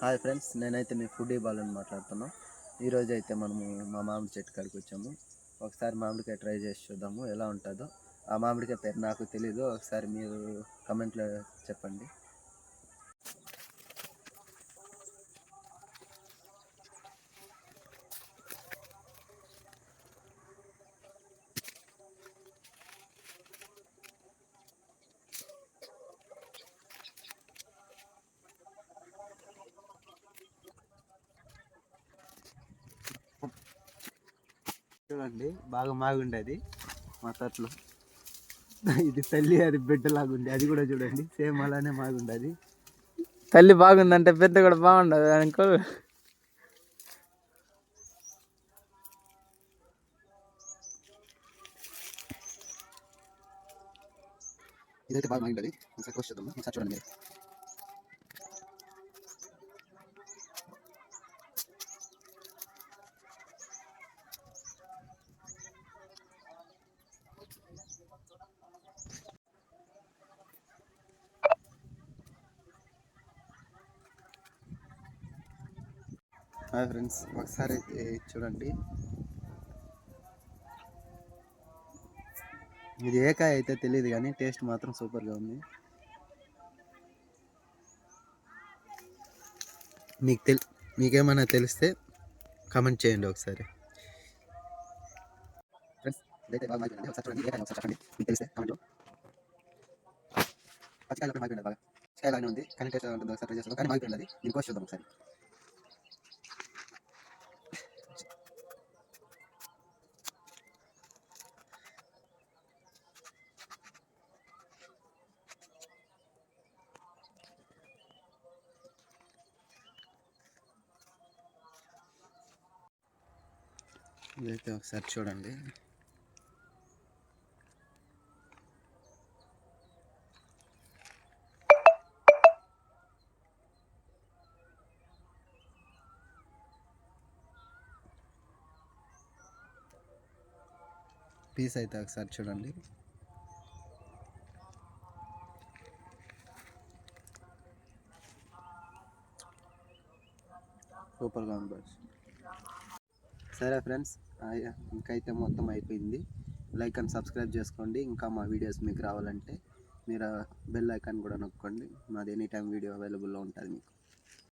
Hi friends, నేనైతే మీ foodie బాలని మాట్లాడుతున్నాం. ఈరోజు అయితే మనము మా మామిడి చెట్టు కాడికి వచ్చాము. ఒకసారి మామిడికాయ ట్రై చేసి చూద్దాము ఎలా ఉంటుందో. ఆ మామిడికాయ పేరు నాకు తెలీదు, ఒకసారి మీరు కమెంట్లో చెప్పండి. చూడండి, బాగా మాగుండేది మా తోటలో. ఇది తల్లి, అది బిడ్డలాగా ఉంది. అది కూడా చూడండి, సేమ్ అలానే మాగుండేది. తల్లి బాగుందంటే పెద్ద కూడా బాగుండదు అనుకో. ఇదైతే బాగా మాగుండేది. ఒకసారి కోసి చూద్దాము. ఒకసారి చూడండి మీరు. హాయ్ ఫ్రెండ్స్, ఒకసారి అయితే చూడండి. ఇది ఏ కాయ అయితే తెలియదు కానీ టేస్ట్ మాత్రం సూపర్గా ఉంది. మీకేమైనా తెలిస్తే కామెంట్ చేయండి ఒకసారి. ఫ్రెండ్స్, ఇదైతే బాగా మాగిపోయింది. ఒకసారి చూడండి, ఏ కాయ ఒకసారి చెప్పండి మీకు తెలిస్తే కామెంట్లో. పచ్చికాయలు ఒకటి మాగిపోయింది, బాగా పచ్చికాయ లాగానే ఉంది కానీ టేస్ట్ ఉంటుంది. ఒకసారి ట్రై చేస్తాం కానీ మాగిపోయింది. అది దీని కోసి చూద్దాం ఒకసారి. ఇదైతే ఒకసారి చూడండి. పీస్ అయితే ఒకసారి చూడండి. సూపర్గా ఉంది. సరే ఫ్రెండ్స్, ఇంకైతే మొత్తం అయిపోయింది. లైక్ అండ్ సబ్స్క్రైబ్ చేసుకోండి. ఇంకా మా వీడియోస్ మీకు రావాలంటే మీరు బెల్ ఐకాన్ కూడా నొక్కండి. మాది ఎనీ టైం వీడియో అవైలబుల్లో ఉంటుంది మీకు.